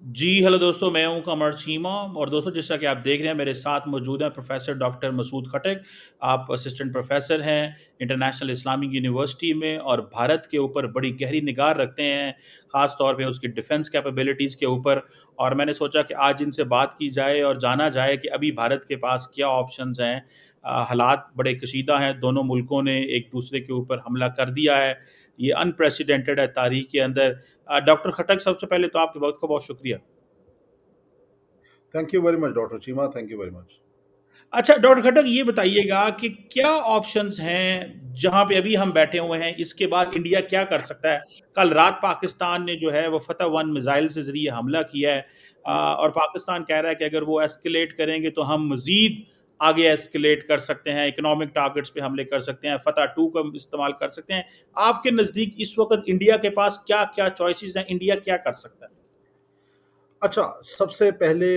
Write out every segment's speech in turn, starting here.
जी, hello दोस्तों, मैं हूँ कमर चीमा और दोस्तों जैसा कि आप देख रहे हैं मेरे साथ मौजूद हैं प्रोफ़ेसर डॉक्टर मसूद खटक। आप असिस्टेंट प्रोफ़ेसर हैं इंटरनेशनल इस्लामिक यूनिवर्सिटी में और भारत के ऊपर बड़ी गहरी निगाह रखते हैं, ख़ास तौर पे उसकी डिफेंस कैपेबिलिटीज़ के ऊपर। और मैंने सोचा कि आज इनसे बात की जाए और जाना जाए कि अभी भारत के पास क्या ऑप्शंस हैं। हालात बड़े कशीदा हैं, दोनों मुल्कों ने एक-दूसरे के ऊपर हमला कर दिया है। ये अनप्रेसिडेंटेड है तारीख़ के अंदर। डॉक्टर खटक सबसे पहले तो आपके वक़्त का बहुत शुक्रिया। Thank you very much, Dr. Chima. Thank you very much. अच्छा डॉक्टर खट्टक ये बताइएगा कि क्या ऑप्शंस हैं जहाँ पे अभी हम बैठे हुए हैं, इसके बाद इंडिया क्या कर सकता है? कल रात पाकिस्तान ने जो है वो फ़तह 1 मिसाइल से ज़रिए हमला किया है और पाकिस्तान कह रहा है कि अगर वो एस्केलेट करेंगे तो हम मज़ीद आगे एस्केलेट कर सकते हैं, इकोनॉमिक टारगेट्स पे हमले कर सकते हैं, फ़तह 2 का इस्तेमाल कर सकते हैं। आपके नज़दीक इस वक़्त इंडिया के पास क्या-क्या चॉइसेस हैं? इंडिया क्या कर सकता है? अच्छा, सबसे पहले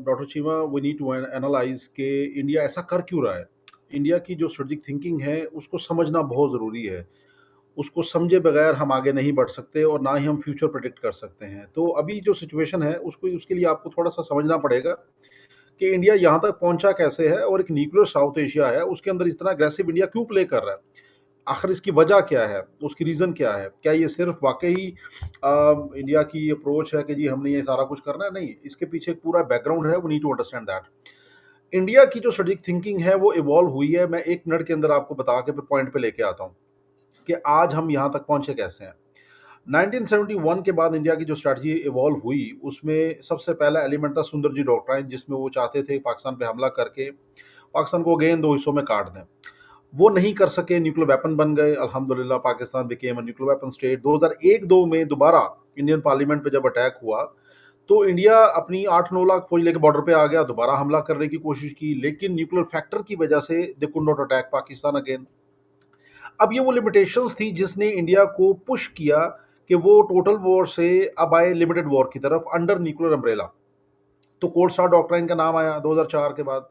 doctor Cheema we need to analyse कि इंडिया ऐसा कर क्यों रहा है? इंडिया की जो स्ट्रेटेजिक थिंकिंग है, उसको समझना बहुत ज़रूरी है। उसको समझे बगैर हम आगे नहीं बढ़ सकते और ना ही हम फ्यूचर प्रेडिक्ट कर सकते हैं। तो अभी जो सिचुएशन है, उसको उसके लिए आपको थोड़ा-सा समझना पड़ेगा कि इंडिया यहाँ तक पहुँचा कैसे है और एक न्यूक्लियर साउथ एशिया है, उसके अंदर इतना अग्रेसिव इंडिया क्यों प्ले कर रहा है? आखिर इसकी वजह क्या है? उसकी रीज़न क्या है? क्या ये सिर्फ़ वाक़ई इंडिया की अप्रोच है कि जी हमने ये सारा कुछ करना है? नहीं, इसके पीछे एक पूरा बैकग्राउंड है, we need to understand that. India की जो स्ट्रेटेजिक थिंकिंग है वो इवॉल्व हुई है, मैं 1 मिनट के अंदर आपको बता के फिर पॉइंट पे लेके आता हूँ, कि आज हम यहाँ तक पहुँचे कैसे हैं। 1971 के बाद इंडिया की जो स्ट्रैटेजी इवॉल्व हुई, उसमें सबसे पहला एलिमेंट था सुंदर जी डॉक्ट्राइन, जिसमें वो चाहते थे पाकिस्तान पे हमला करके, पाकिस्तान को अगेन 2 हिस्सों में काट दें। वो नहीं कर सके, न्यूक्लियर वेपन बन गए, अल्हम्दुलिल्लाह Pakistan became a nuclear weapon state. 2001-2 में दोबारा इंडियन पार्लियामेंट पे जब अटैक हुआ, तो इंडिया अपनी 8-9 लाख फौज लेके बॉर्डर पे आ गया, दोबारा हमला करने की कोशिश की, लेकिन न्यूक्लियर फैक्टर की वजह से they could not attack Pakistan again. अब ये वो लिमिटेशंस थी जिसने इंडिया को पुश किया कि वो टोटल वॉर से अब आए लिमिटेड वॉर की तरफ अंडर न्यूक्लियर अम्ब्रेला। तो कोल्ड स्टार डॉक्ट्राइन का नाम आया 2004 के बाद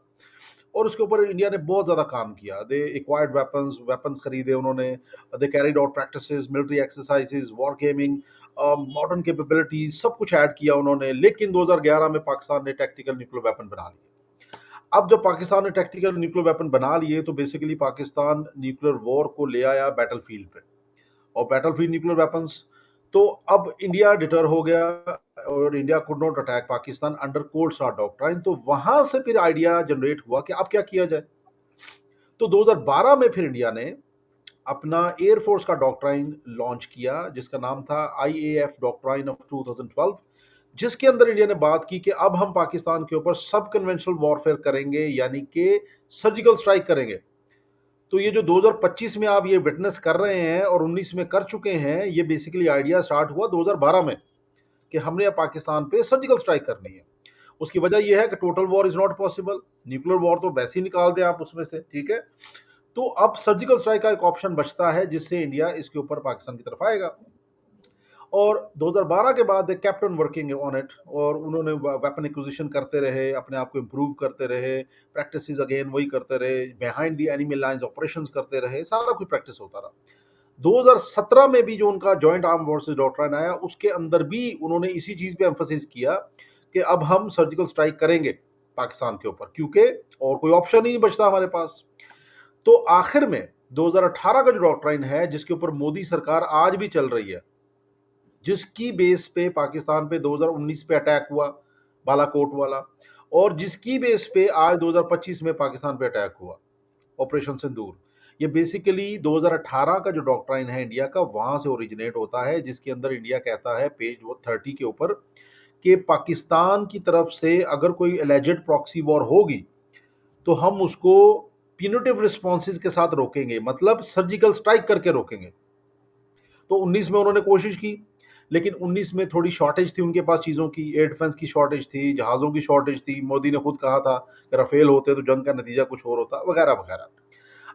और उसके ऊपर इंडिया ने बहुत ज़्यादा काम किया। दे एक्वायर्ड वेपन्स वेपन्स खरीदे उन्होंने, they carried out practices, military exercises, war gaming, modern capabilities, सब कुछ ऐड किया उन्होंने। लेकिन 2011 में पाकिस्तान ने टैक्टिकल न्यूक्लियर वेपन बना लिए। अब जब पाकिस्तान ने टैक्टिकल न्यूक्लियर वेपन बना लिए तो बेसिकली पाकिस्तान न्यूक्लियर वॉर को ले आया बैटलफील्ड पे और बैटलफील्ड न्यूक्लियर वेपन्स। तो अब इंडिया डिटर हो गया और India could not attack Pakistan under cold star doctrine. तो वहां से फिर आइडिया जनरेट हुआ कि अब क्या किया जाए। तो 2012 में फिर इंडिया ने अपना एयरफोर्स का डॉक्ट्राइन लॉन्च किया, जिसका नाम था आईएएफ डॉक्ट्राइन ऑफ 2012, जिसके अंदर इंडिया ने बात की कि अब हम पाकिस्तान के ऊपर सब कन्वेंशनल वॉरफेयर करेंगे, यानी कि सर्जिकल स्ट्राइक करेंगे। तो ये जो 2025 में आप ये विटनेस कर रहे हैं और 19 में कर चुके हैं, ये बेसिकली आइडिया स्टार्ट हुआ 2012 में कि हमने अब पाकिस्तान पे सर्जिकल स्ट्राइक करनी है। उसकी वजह यह है कि total war is not possible, nuclear war तो वैसे ही निकाल दें आप उसमें से, ठीक है। तो अब सर्जिकल स्ट्राइक का एक ऑप्शन बचता है जिससे इंडिया इसके ऊपर पाकिस्तान की तरफ आएगा। और 2012 के बाद kept on working on it और उन्होंने वेपन एक्विजिशन करते रहे, अपने आप को इम्प्रूव करते रहे, प्रैक्टिसेस अगेन वही करते रहे, behind the enemy lines operations करते रहे, सारा कुछ प्रैक्टिस होता रहा। 2017 में भी जो उनका जॉइंट आर्म फोर्सेस डॉक्ट्राइन आया, उसके अंदर भी उन्होंने इसी चीज पे एम्फोसिस किया कि अब हम सर्जिकल स्ट्राइक करेंगे पाकिस्तान के ऊपर, क्योंकि और कोई ऑप्शन ही नहीं बचता हमारे पास। तो आखिर में 2018 का जो डॉक्ट्राइन है, जिसके ऊपर मोदी सरकार आज भी चल रही है, जिसकी बेस पे पाकिस्तान पे 2019 पे अटैक हुआ, बालाकोट वाला, और जिसकी बेस पे आज 2025 में पाकिस्तान पे अटैक हुआ, ऑपरेशन सिंदूर। ये बेसिकली 2018 का जो डॉक्ट्राइन है इंडिया का, वहां से ओरिजिनेट होता है, जिसके अंदर इंडिया कहता है पेज 30 के ऊपर कि पाकिस्तान की तरफ से अगर कोई एलिजेड प्रॉक्सी वॉर होगी तो हम उसको प्यूनिटिव रिस्पॉन्सेज के साथ रोकेंगे, मतलब सर्जिकल स्ट्राइक करके रोकेंगे। तो 19 में उन्होंने कोशिश की, लेकिन 19 में थोड़ी शॉर्टेज थी उनके पास चीज़ों की, एयर डिफेंस की शॉर्टेज थी, जहाज़ों की शॉर्टेज थी, मोदी ने खुद कहा था कि राफेल होते तो जंग का नतीजा कुछ और होता, वगैरह वगैरह।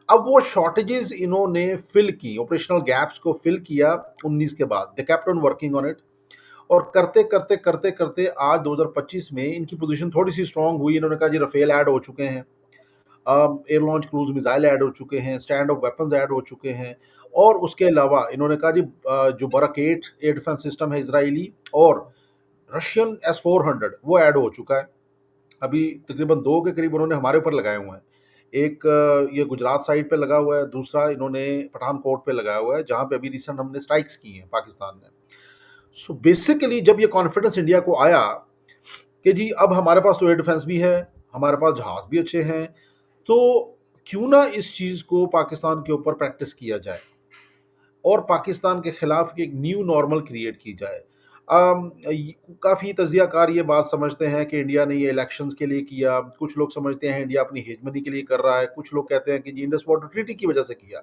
अब वो शॉर्टेजेस इन्होंने फिल की, ऑपरेशनल गैप्स को फिल किया 19 के बाद, they kept on working on it. और करते करते करते करते आज 2025 में इनकी पोजीशन थोड़ी सी स्ट्रांग हुई। इन्होंने कहा जी राफेल ऐड हो चुके हैं, air launch cruise missile add हो चुके हैं, स्टैंड ऑफ वेपन्स ऐड हो चुके हैं, और उसके अलावा इन्होंने कहा जी जो बरक 8 एयर डिफेंस सिस्टम है इजरायली, और रशियन S-400 वो ऐड हो चुका है। अभी तकरीबन 2 के करीब उन्होंने हमारे ऊपर लगाए हुए हैं। एक ये गुजरात साइड पे लगा हुआ है, दूसरा इन्होंने पठानकोट पे लगाया हुआ है, जहाँ पे अभी रिसेंट हमने स्ट्राइक्स की हैं पाकिस्तान ने। सो बेसिकली जब ये कॉन्फिडेंस इंडिया को आया कि जी अब हमारे पास तो एयर डिफेंस भी है, हमारे पास जहाज भी अच्छे हैं, तो क्यों ना इस चीज़ को पाकिस्तान के ऊपर प्रैक्टिस किया जाए और पाकिस्तान के खिलाफ एक न्यू नॉर्मल क्रिएट की जाए। काफ़ी तजियाकार ये बात समझते हैं कि इंडिया ने ये इलेक्शंस के लिए किया, कुछ लोग समझते हैं इंडिया अपनी हेजमनी के लिए कर रहा है, कुछ लोग कहते हैं कि जी इंडस वाटर ट्रीटी की वजह से किया।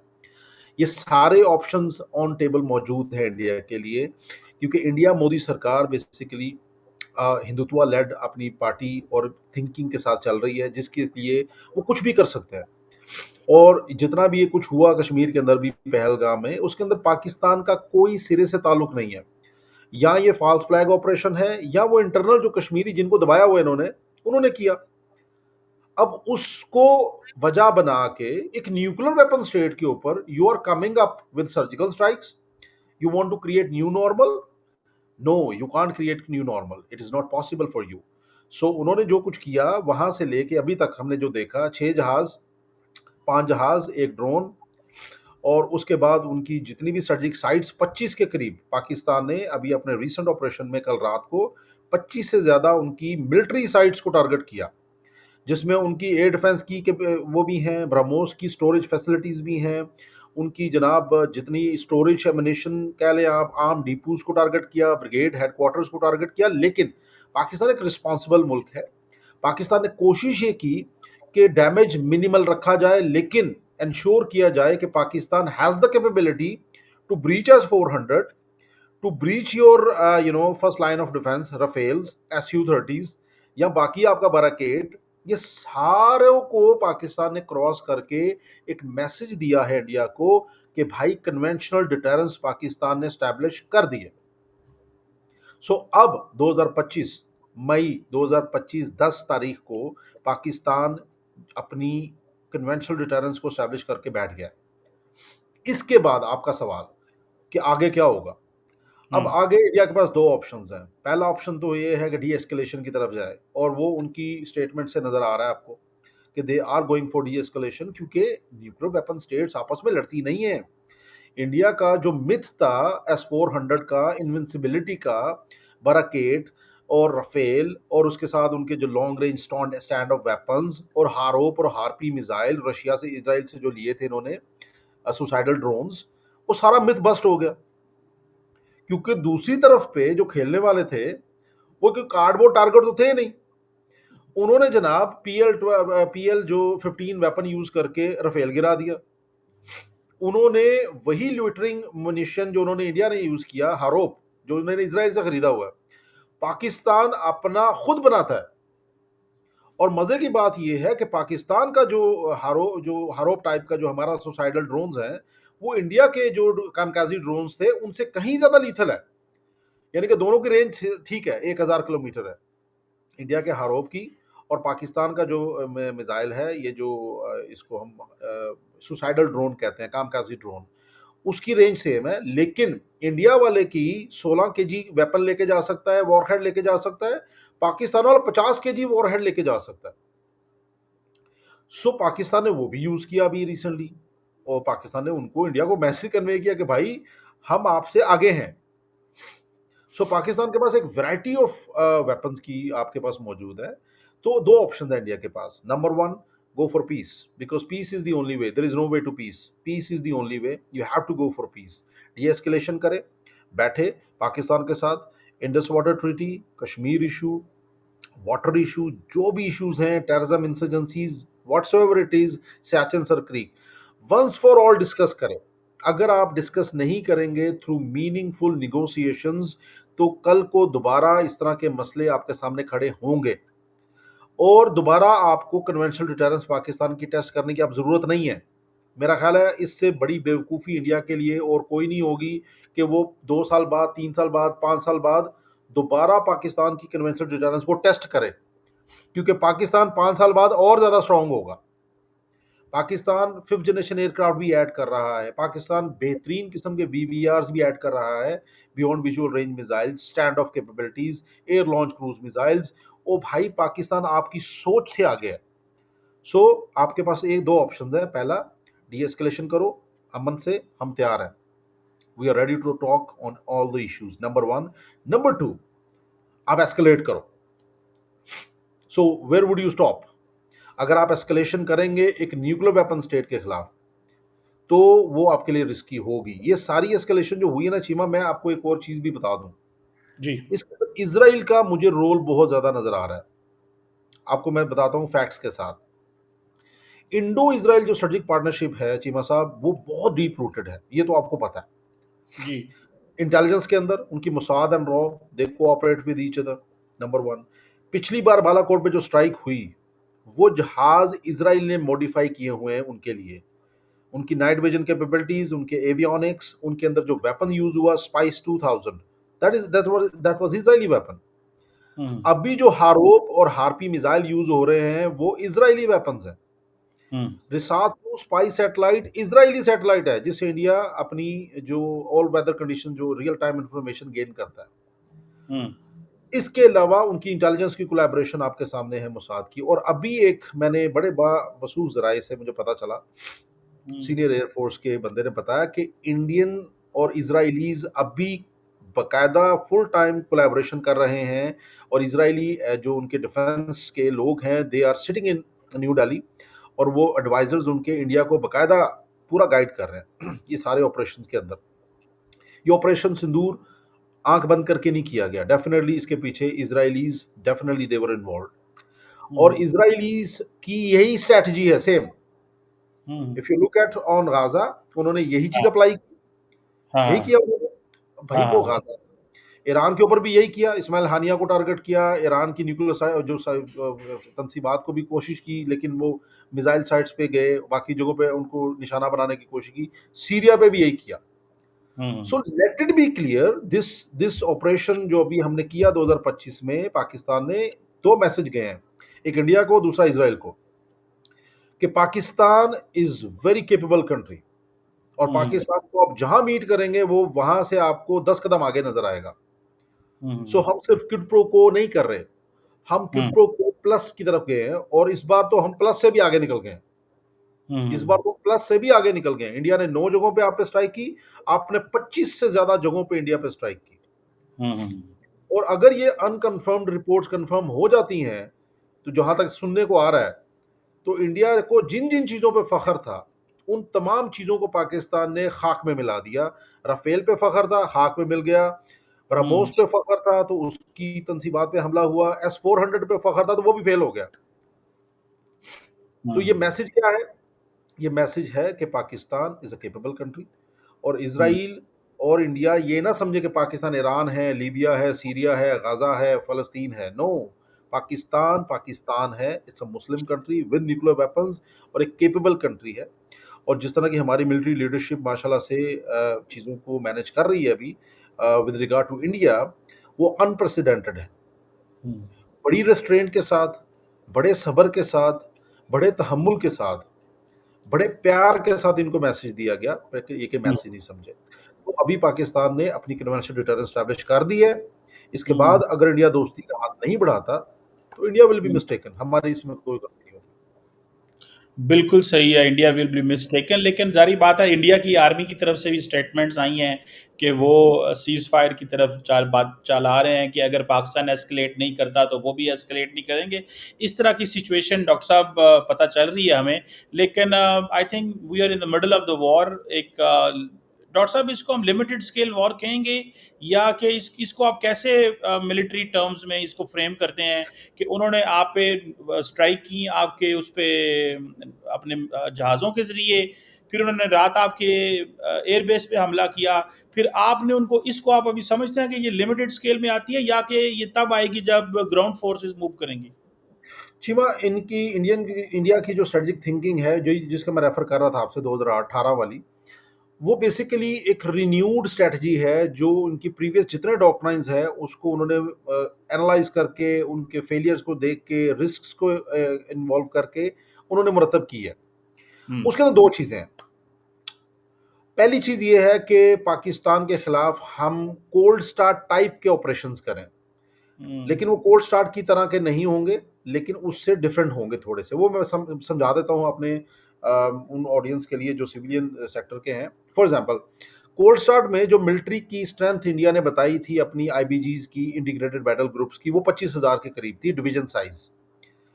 ये सारे ऑप्शंस ऑन टेबल मौजूद हैं इंडिया के लिए, क्योंकि इंडिया मोदी सरकार बेसिकली हिंदुत्व लेड अपनी पार्टी और थिंकिंग के साथ चल रही है, जिसके लिए वो कुछ भी कर सकते हैं। और जितना भी ये कुछ हुआ कश्मीर के अंदर भी पहलगाम में, उसके अंदर पाकिस्तान का कोई सिरे से ताल्लुक नहीं है। या ये फॉल्स फ्लैग ऑपरेशन है, या वो इंटरनल जो कश्मीरी जिनको दबाया हुआ इन्होंने उन्होंने किया। अब उसको वजह बना के एक न्यूक्लियर वेपन स्टेट के ऊपर you are coming up with surgical strikes, you want to create new normal. No, you can't create new normal, it is not possible for you. So उन्होंने जो कुछ किया वहां से लेके अभी तक हमने जो देखा, 6 जहाज, 5 जहाज, एक ड्रोन, और उसके बाद उनकी जितनी भी सर्जिक साइट्स 25 के करीब पाकिस्तान ने अभी अपने रीसेंट ऑपरेशन में कल रात को 25 से ज़्यादा उनकी मिलिट्री साइट्स को टारगेट किया, जिसमें उनकी एयर डिफेंस की के वो भी हैं, ब्रह्मोस की स्टोरेज फैसिलिटीज़ भी हैं, उनकी जनाब जितनी स्टोरेज एमिनेशन कह लें आप, आर्म डिपोज को टारगेट किया, ब्रिगेड हेडक्वार्टर्स को टारगेट किया। लेकिन पाकिस्तान एक रिस्पॉन्सिबल मुल्क है। पाकिस्तान ने कोशिश ये की कि डैमेज मिनिमल रखा जाए, लेकिन इंश्योर किया जाए कि Pakistan has the capability to breach S 400, to breach your first line of defence, Rafales, Su-30s या बाकी आपका बराकेट, ये सारों को पाकिस्तान ने क्रॉस करके एक मैसेज दिया है इंडिया को कि भाई कन्वेंशनल डिटरेंस पाकिस्तान ने स्टैब्लिश कर दी है। सो अब 2025 मई 2025 10 तारीख को पाकिस्तान अपनी कन्वेंशनल डिटरेंस को स्टैब्लिश करके बैठ गया। इसके बाद आपका सवाल कि आगे क्या होगा? अब हम्म। आगे इंडिया के पास 2 ऑप्शंस हैं। पहला ऑप्शन तो ये है कि डी-एस्केलेशन की तरफ जाए, और वो उनकी स्टेटमेंट से नज़र आ रहा है आपको कि they are going for de-escalation, क्योंकि न्यूक्लियर वेपन स्टेट्स आपस में लड़ती नहीं है। इंडिया का जो मिथ था S-400 का, इनविंसिबिलिटी का, बराकेट और रफेल, और उसके साथ उनके जो long range stand of weapons और हारोप और हार्पी मिसाइल रशिया से, इजराइल से जो लिए थे इन्होंने, सुसाइडल ड्रोन्स, वो सारा मिथ बस्ट हो गया। क्योंकि दूसरी तरफ पे जो खेलने वाले थे वो कोई कार्डबोर्ड टारगेट तो थे नहीं। उन्होंने जनाब पीएल जो 15 वेपन यूज करके रफेल गिरा दिया। उन्होंने वही ल्यूटरिंग मुनिशन जो उन्होंने इंडिया ने यूज किया, हारोप, जो उन्होंने इसराइल से खरीदा हुआ है, पाकिस्तान अपना खुद बनाता है। और मजे की बात यह है कि पाकिस्तान का जो हारोप टाइप का जो हमारा सुसाइडल ड्रोन्स हैं, वो इंडिया के जो कामकाजी ड्रोन्स थे उनसे कहीं ज्यादा लीथल है। यानी कि दोनों की रेंज ठीक है, 1000 किलोमीटर है इंडिया के हारोप की, और पाकिस्तान का जो मिसाइल है, ये जो इसको हम सुसाइडल ड्रोन कहते हैं, कामकाजी ड्रोन, उसकी रेंज सेम है। लेकिन इंडिया वाले की 16 kg वेपन लेके जा सकता है, वॉरहेड लेके जा सकता है, पाकिस्तान वाला 50 kg वॉरहेड लेके जा सकता है। सो पाकिस्तान ने वो भी यूज किया अभी रिसेंटली, और पाकिस्तान ने उनको, इंडिया को मैसेज कन्वे किया कि भाई हम आपसे आगे हैं। सो पाकिस्तान के पास एक वैरायटी ऑफ वेपन्स की आपके पास मौजूद है। तो 2 ऑप्शन है इंडिया के पास। Number 1, go for peace, because peace is the only way, there is no way to peace, peace is the only way, you have to go for peace. De-escalation करे, बैठे पाकिस्तान के साथ, Indus water treaty, Kashmir issue, water issue, जो भी issues हैं, terrorism, insurgencies, whatsoever it is, Siachen Sir Creek, once for all discuss करें। अगर आप डिस्कस नहीं करेंगे थ्रू मीनिंगफुल निगोशिएशंस, तो कल को दोबारा इस तरह के मसले आपके सामने खड़े होंगे, और दोबारा आपको कन्वेंशनल डिटरेंस पाकिस्तान की टेस्ट करने की अब जरूरत नहीं है। मेरा ख्याल है इससे बड़ी बेवकूफ़ी इंडिया के लिए और कोई नहीं होगी कि वो 2 साल बाद, 3 साल बाद, 5 साल बाद दोबारा पाकिस्तान की कन्वेंशनल डिटरेंस को टेस्ट करे, क्योंकि पाकिस्तान 5 साल बाद और ज़्यादा स्ट्रांग होगा। पाकिस्तान 5th जनरेशन एयरक्राफ्ट भी ऐड कर रहा है। पाकिस्तान बेहतरीन किस्म के बीवीआर्स भी ऐड कर रहा है, beyond visual range missiles, stand off capabilities, air launch cruise missiles. ओ भाई, पाकिस्तान आपकी सोच से आगे है। सो आपके पास एक दो ऑप्शन है। पहला, डी एस्केलेशन करो, अमन से हम तैयार हैं। We are ready to talk on all the issues, number one. Number two, आप एस्केलेट करो। So where would you stop? अगर आप एस्केलेशन करेंगे एक न्यूक्लियर वेपन स्टेट के खिलाफ, तो वो आपके लिए रिस्की होगी। ये सारी एस्केलेशन जो हुई है ना चीमा, मैं आपको एक और चीज भी बता दूं, जी, इसके अंदर इसराइल का मुझे रोल बहुत ज्यादा नजर आ रहा है। आपको मैं बताता हूँ फैक्ट्स के साथ। इंडो इसराइल जो स्ट्रेटेजिक पार्टनरशिप है चीमा साहब, वो बहुत डीप रूटेड है, ये तो आपको पता है। जी। इंटेलिजेंस के अंदर उनकी Mossad and raw, they cooperate with each other, number one. पिछली बार बालाकोट पे जो स्ट्राइक हुई, वो जहाज इसराइल ने मॉडिफाई किए हुए हैं उनके लिए। उनकी नाइट विजन कैपेबिलिटीज, उनके एवियोनिक्स, उनके अंदर जो वेपन यूज हुआ Spice 2000, that was Israeli weapon. Hmm, अभी जो हारोप और हार्पी मिसाइल यूज हो रहे हैं वो इजरायली वेपन्स हैं। Hmm, RISAT two spy satellite Israeli satellite है, जिससे इंडिया अपनी जो ऑल वेदर कंडीशन, जो रियल टाइम इंफॉर्मेशन गेन करता है। हुँ, इसके अलावा उनकी इंटेलिजेंस की कोलैबोरेशन आपके सामने है मोसाद की। और अभी एक मैंने बड़े बावसूख जराए से मुझे पता चला, हुँ, सीनियर एयरफोर्स के बंदे ने बताया कि इंडियन और इजरायलीज अभी बकायदा फुल टाइम कोलैबोरेशन कर रहे हैं। और इजरायली जो उनके डिफेंस के लोग हैं, they are sitting in New Delhi, और वो एडवाइजर्स उनके इंडिया को बकायदा पूरा गाइड कर रहे हैं ये सारे ऑपरेशंस के अंदर। ये ऑपरेशन सिंदूर आंख बंद करके नहीं किया गया, डेफिनेटली इसके पीछे Israelis, definitely they were involve. और हुँ, इजरायलीज की यही स्ट्रैटेजी है same. Hmm, if you look at on Gaza, उन्होंने यही चीज हाँ, अप्लाई, यही हाँ, किया उन्होंने। भाई हाँ, वो हाँ, गाजा, ईरान के ऊपर भी यही किया, इस्माइल हानिया को टारगेट किया, ईरान की न्यूक्लियर तंसीबात को भी कोशिश की, लेकिन वो मिसाइल साइट्स पे गए, बाकी जगहों पे उनको निशाना बनाने की कोशिश की। सीरिया पे भी यही किया। Hmm, so let it be clear, this this operation जो अभी हमने किया 2025 में, पाकिस्तान ने दो मैसेज गए हैं, एक इंडिया को, दूसरा इसराइल को, कि Pakistan is very capable country. और हुँ, पाकिस्तान को आप जहां मीट करेंगे वो वहां से आपको 10 कदम आगे नजर आएगा। सो हुँ, हम सिर्फ क्विड प्रो को नहीं कर रहे, हम क्विड हुँ, प्रो को प्लस की तरफ गए हैं। और इस बार तो हम प्लस से भी आगे निकल गए हैं। इस बार हुँ, तो प्लस से भी आगे निकल गए हैं। इंडिया ने 9 जगहों पे आप पे स्ट्राइक की, आपने 25 से ज्यादा जगहों पे इंडिया पे स्ट्राइक की। हुँ, और अगर ये अनकन्फर्म्ड रिपोर्ट्स कंफर्म हो जाती हैं, तो जहां तक सुनने को आ रहा है, तो इंडिया को जिन जिन चीजों पे फख्र था, उन तमाम चीजों को पाकिस्तान ने खाक में मिला दिया। राफेल पे फख्र था, खाक में मिल गया। हुँ, ब्रह्मोस पे फख्र था, तो उसकी तंसीबात पे हमला हुआ। S-400 पे फख्र था, तो वो भी फेल हो गया। तो ये हुँ, मैसेज क्या है? ये मैसेज है कि Pakistan is a capable country. और हुँ, इसराइल और इंडिया ये ना समझे कि पाकिस्तान ईरान है, लीबिया है, सीरिया है, गाजा है, फलस्तीन है। नो, पाकिस्तान पाकिस्तान है। It's a Muslim country with nuclear weapons, और एक केपेबल कंट्री है। और जिस तरह की हमारी मिलिट्री लीडरशिप माशाल्लाह से चीज़ों को मैनेज कर रही है अभी विद रिगार्ड टू इंडिया, वो अनप्रेसिडेंटेड है। हुँ, बड़ी रेस्ट्रेंट के साथ, बड़े सब्र के साथ, बड़े तहम्मुल के साथ, बड़े प्यार के साथ इनको मैसेज दिया गया, बल्कि ये कि हुँ, मैसेज नहीं समझे। तो अभी पाकिस्तान ने अपनी कन्वेंशन डिटरेंस एस्टैब्लिश कर दी है। इसके हुँ, बाद अगर इंडिया दोस्ती का हाथ नहीं बढ़ाता, तो India will be hmm. Mistaken. हमारी इसमें कोई गलती नहीं होगी। बिल्कुल सही है, इंडिया विल बी मिस्टेकन, लेकिन ज़ाहिर बात है इंडिया की आर्मी की तरफ से भी स्टेटमेंट्स आई हैं कि वो सीज़ फायर की तरफ बात चला रहे हैं कि अगर पाकिस्तान एस्केलेट नहीं करता तो वो भी एस्केलेट नहीं करेंगे। इस तरह की सिचुएशन डॉक्टर साहब पता चल रही है हमें, लेकिन I think we are in the middle of the war. एक डॉक्टर साहब, इसको हम लिमिटेड स्केल वॉर कहेंगे, या कि इसको आप कैसे मिलिट्री टर्म्स में इसको फ्रेम करते हैं कि उन्होंने आप पे स्ट्राइक की, आपके उस पे अपने जहाज़ों के ज़रिए, फिर उन्होंने रात आपके एयरबेस पे हमला किया, फिर आपने उनको, इसको आप अभी समझते हैं कि ये लिमिटेड स्केल में आती है, या कि ये तब आएगी जब ग्राउंड फोर्सेस मूव करेंगी? चीमा, इनकी इंडिया की जो स्ट्रेटेजिक थिंकिंग है, जो जिसका मैं रेफर कर रहा था आपसे 2018 वाली, वो बेसिकली एक रिन्यूड स्ट्रेटजी है, जो उनकी प्रीवियस जितने डॉक्ट्राइंस है उसको उन्होंने एनालाइज करके, उनके फेलियर्स को देख के, रिस्क्स को इन्वॉल्व करके उन्होंने मुरतब की है। हुँ, उसके अंदर 2 चीज़ें हैं। पहली चीज़ ये है कि पाकिस्तान के खिलाफ हम कोल्ड स्टार्ट टाइप के ऑपरेशंस करें। हुँ, लेकिन वो कोल्ड स्टार्ट की तरह के नहीं होंगे, लेकिन उससे डिफरेंट होंगे थोड़े से। वो मैं समझा देता हूँ अपने उन ऑडियंस के लिए जो सिविलियन सेक्टर के हैं। फॉर एग्ज़ाम्पल, कोल्ड स्टार्ट में जो मिलिट्री की स्ट्रेंथ इंडिया ने बताई थी अपनी आईबीजीज़ की, इंटीग्रेटेड बैटल ग्रुप्स की, वो 25,000 के करीब थी डिवीज़न साइज़।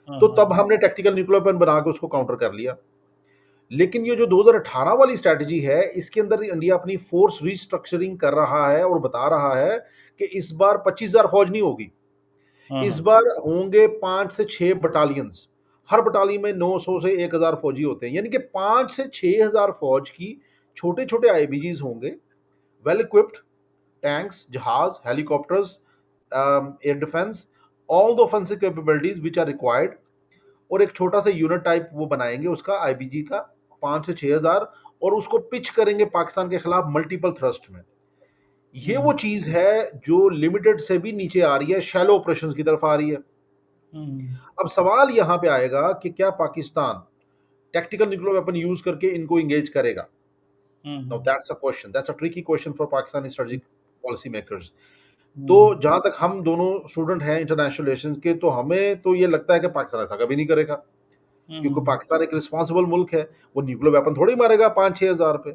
हाँ, तो हाँ, तब हमने टैक्टिकल न्यूक्लियर वेपन बना के उसको काउंटर कर लिया। लेकिन ये जो 2018 वाली स्ट्रैटेजी है, इसके अंदर इंडिया अपनी फोर्स रीस्ट्रक्चरिंग कर रहा है और बता रहा है कि इस बार 25,000 फौज नहीं होगी। हाँ, इस हाँ, बार होंगे 5 से 6 बटालियंस। हर बटालियन में 900 से 1000 फौजी होते हैं। यानी कि 5 से 6000 फौज की छोटे-छोटे आईबीजीज़ होंगे, वेल इक्विप्ड टैंक्स, जहाज, helicopters, air defence, all the offensive capabilities which are required. और एक छोटा-सा यूनिट टाइप वो बनाएँगे उसका आईबीजी का 5 से 6000 और उसको पिच करेंगे पाकिस्तान के खिलाफ मल्टीपल थ्रस्ट में। ये वो हुँ, चीज़ है जो लिमिटेड से भी नीचे आ रही है, शैलो ऑपरेशंस की तरफ आ रही है। हुँ, अब सवाल यहाँ पे आएगा कि क्या Pakistan tactical nuclear weapon use करके इनको एंगेज करेगा? Hmm, now that's a question, that's a tricky question for Pakistani strategic policy makers. तो हुँ, जहाँ तक हम दोनों स्टूडेंट हैं इंटरनेशनल रिलेशंस के, तो हमें तो ये लगता है कि पाकिस्तान ऐसा कभी नहीं करेगा, क्योंकि हुँ, पाकिस्तान एक रिस्पॉन्सिबल मुल्क है। वो न्यूक्लियर वेपन थोड़ी मारेगा 5-6 हज़ार पे।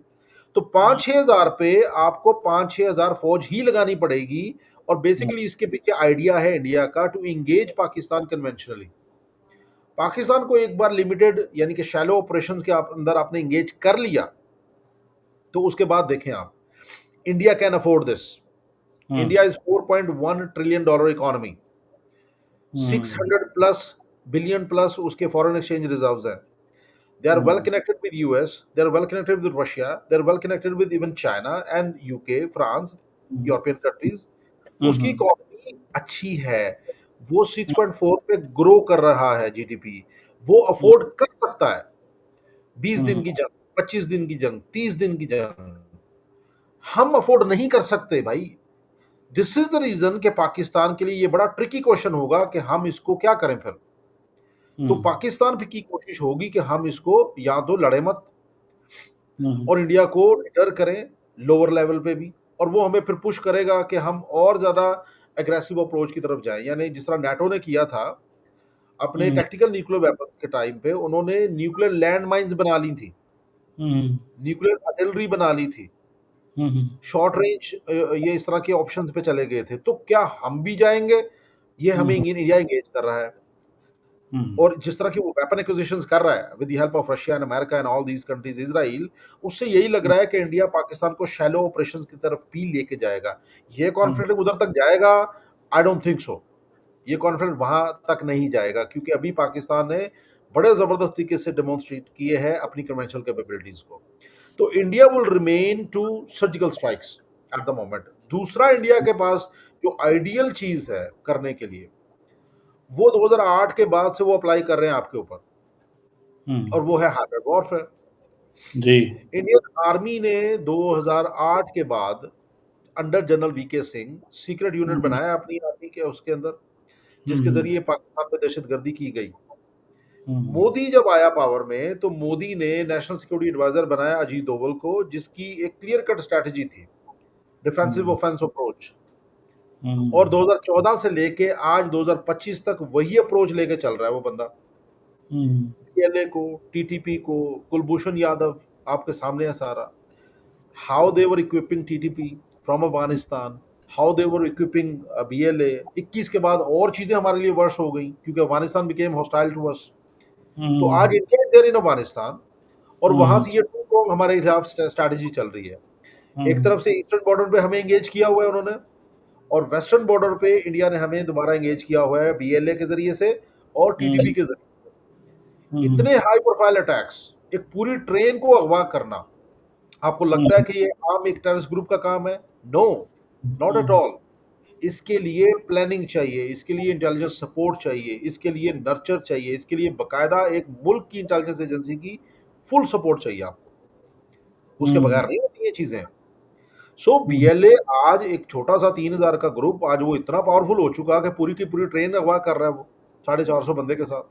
तो हुँ, 5-6 हज़ार पे आपको 5-6 हज़ार फौज ही लगानी पड़ेगी और हुँ, बेसिकली इसके पीछे आइडिया है इंडिया का to engage Pakistan conventionally. Pakistan को एक बार लिमिटेड यानी कि शैलो ऑपरेशंस के अंदर आपने एंगेज कर लिया, तो उसके बाद देखें आप, India can afford this. Hmm, India is 4.1 trillion dollar economy, hmm, 600 plus billion plus उसके फॉरेन एक्सचेंज रिजर्व्स हैं। They are well hmm, connected with US, they are well connected with Russia, they are well connected with even China and UK, France, hmm, European countries। हुँ, उसकी हुँ, economy अच्छी है, वो 6.4 पे grow कर रहा है GDP. वो हुँ, अफोर्ड कर सकता है 20 हुँ, दिन की जंग, 25 दिन की जंग, 30 दिन की जंग। हम अफोर्ड नहीं कर सकते भाई। दिस इज द रीजन कि पाकिस्तान के लिए ये बड़ा ट्रिकी क्वेश्चन होगा कि हम इसको क्या करें फिर। हुँ, तो पाकिस्तान की कोशिश होगी कि हम इसको या तो लड़े मत हुँ, और इंडिया को डिटर करें लोअर लेवल पे भी, और वो हमें फिर पुश करेगा कि हम और ज़्यादा एग्रेसिव अप्रोच की तरफ जाएँ। यानी जिस तरह नाटो ने किया था, अपने हुँ, टैक्टिकल न्यूक्लियर वेपन्स के टाइम पे उन्होंने न्यूक्लियर लैंड माइन्स बना ली थी, हुँ, न्यूक्लियर आर्टिलरी बना ली थी, हुँ, हुँ, शॉर्ट रेंज ये इस तरह के ऑप्शंस पे चले गए थे। तो क्या हम भी जाएँगे? ये हमें हुँ, इंडिया एंगेज कर रहा है। हुँ, और जिस तरह की वो वेपन एक्विजिशंस कर रहा है with the help of Russia and America and all these countries, Israel, उससे यही लग रहा है कि इंडिया पाकिस्तान को शैलो ऑपरेशंस की तरफ भी लेके जाएगा। ये हुँ, कॉन्फ्लिक्ट उधर तक जाएगा? I don't think so. ये कॉन्फ्लिक्ट वहाँ तक नहीं जाएगा, क्योंकि अभी पाकिस्तान ने बड़े ज़बरदस्त तरीके से डेमोंस्ट्रेट किए हैं अपनी कन्वेंशनल कैपेबिलिटीज़ को। तो India will remain to surgical strikes at the moment. दूसरा, इंडिया के पास जो आइडियल चीज़ है करने के लिए, वो 2008 के बाद से वो अप्लाई कर रहे हैं आपके ऊपर, हुँ, और वो है हाइब्रिड वॉरफेयर। जी, इंडियन आर्मी ने 2008 के बाद under general VK Singh secret unit हुँ, बनाया अपनी आर्मी के उसके अंदर, हुँ, जिसके हुँ, जरिए पाकिस्तान पे दहशतगर्दी की गई। हुँ, मोदी जब आया पावर में, तो मोदी ने नेशनल सिक्योरिटी एडवाइजर बनाया अजीत डोवल को, जिसकी एक क्लियर कट स्ट्रैटेजी थी, डिफेंसिव हुँ, ऑफेंस अप्रोच। और हुँ, 2014 से लेके आज 2025 तक वही अप्रोच लेके चल रहा है वो बंदा। हुँ, पीएलए को, टीटीपी को, कुलभूषण यादव आपके सामने है सारा। How they were equipping TTP from Afghanistan, how they were equipping BLA. 21 के बाद और चीजें हमारे लिए वर्ष हो गई, क्योंकि Afghanistan became hostile to us. तो आज हुँ, India is there in Afghanistan, और वहां हुँ, से ये टू प्रोंग हमारे खिलाफ स्ट्रैटेजी चल रही है। एक हुँ, तरफ से ईस्टर्न बॉर्डर पे हमें एंगेज किया हुआ है उन्होंने, और वेस्टर्न बॉर्डर पे इंडिया ने हमें दोबारा एंगेज किया हुआ है बीएलए के जरिए से और टीटीपी हुँ, के जरिए। हुँ, इतने हाई प्रोफाइल अटैक्स, एक पूरी ट्रेन को अगवा करना, आपको लगता है हुँ, कि ये आम एक टेररिस्ट ग्रुप का काम है? No, not at hmm, all. इसके लिए प्लानिंग चाहिए, इसके लिए इंटेलिजेंस सपोर्ट चाहिए, इसके लिए नर्चर चाहिए, इसके लिए बकायदा एक मुल्क की इंटेलिजेंस एजेंसी की फुल सपोर्ट चाहिए आपको। उसके बगैर हुँ, नहीं होती ये चीजें। सो हुँ, बीएलए आज एक छोटा सा 3000 का ग्रुप, आज वो इतना पावरफुल हो चुका कि पूरी की पूरी ट्रेन अगवा कर रहा है वो 450 बंदे के साथ।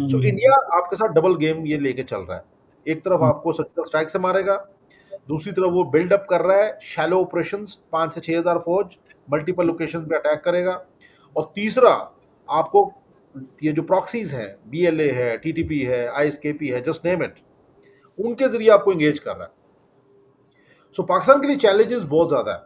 सो हुँ, इंडिया आपके साथ डबल गेम ये लेके चल रहा है। एक तरफ हुँ, आपको सर्जिकल स्ट्राइक से मारेगा, दूसरी तरफ वो बिल्ड अप कर रहा है शैलो ऑपरेशंस, 5 से 6,000 फौज मल्टीपल लोकेशंस पे अटैक करेगा। और तीसरा, आपको ये जो प्रॉक्सीज़ हैं, बीएलए है, टीटीपी है, आईएसकेपी है, जस्ट नेम इट, उनके ज़रिए आपको एंगेज कर रहा है। सो पाकिस्तान के लिए चैलेंजेस बहुत ज़्यादा है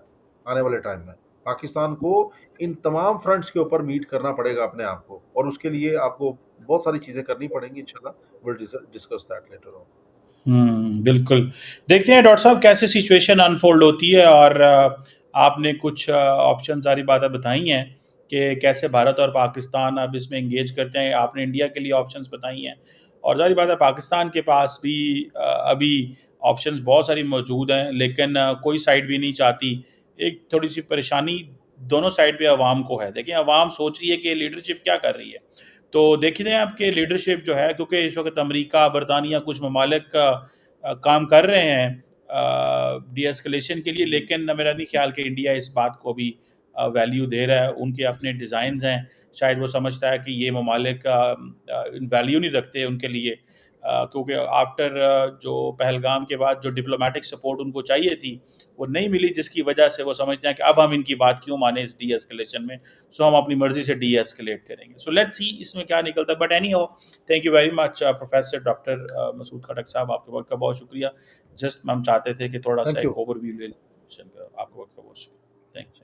आने वाले टाइम में। पाकिस्तान को इन तमाम फ्रंट्स के ऊपर मीट करना पड़ेगा अपने आप को, और उसके लिए आपको बहुत सारी चीज़ें करनी पड़ेंगी इंशाल्लाह। Will discuss that later on. बिल्कुल। देखते हैं डॉक्टर साहब कैसे सिचुएशन अनफ़ोल्ड होती है और आपने कुछ ऑप्शन सारी बातें बताई हैं कि कैसे भारत और पाकिस्तान अब इसमें एंगेज करते हैं। आपने इंडिया के लिए ऑप्शंस बताई हैं और ज़ाहिर बात है पाकिस्तान के पास भी अभी ऑप्शंस बहुत सारी मौजूद हैं, लेकिन कोई साइड भी नहीं चाहती। एक थोड़ी-सी परेशानी दोनों साइड पे अवाम को है। देखिए, अवाम सोच रही है कि लीडरशिप क्या कर रही है। तो देखते हैं आपके लीडरशिप जो है, क्योंकि इस वक़्त अमेरिका, बरतानिया, कुछ ममालिक काम कर रहे हैं डी-एस्केलेशन के लिए, लेकिन मेरा नहीं ख़्याल कि इंडिया इस बात को अभी वैल्यू दे रहा है। उनके अपने डिज़ाइन्स हैं, शायद वो समझता है कि ये ममालिक वैल्यू नहीं रखते उनके लिए, क्योंकि आफ्टर जो पहलगाम के बाद जो डिप्लोमैटिक सपोर्ट उनको चाहिए थी, वो नहीं मिली, जिसकी वजह से वो समझते हैं कि अब हम इनकी बात क्यों मानें इस डी-एस्केलेशन में, सो हम अपनी मर्ज़ी से डी-एस्केलेट करेंगे। सो लेट्स सी इसमें क्या निकलता है, but any how thank you very much professor doctor Masood Khattak sahab, आपके वक़्त का बहुत शुक्रिया। जस्ट हम चाहते थे कि थोड़ा-सा थैंक एक यू। ओवरव्यू ले लें क्वेश्चन का। आपके वक़्त का बहुत शुक्रिया। Thank you.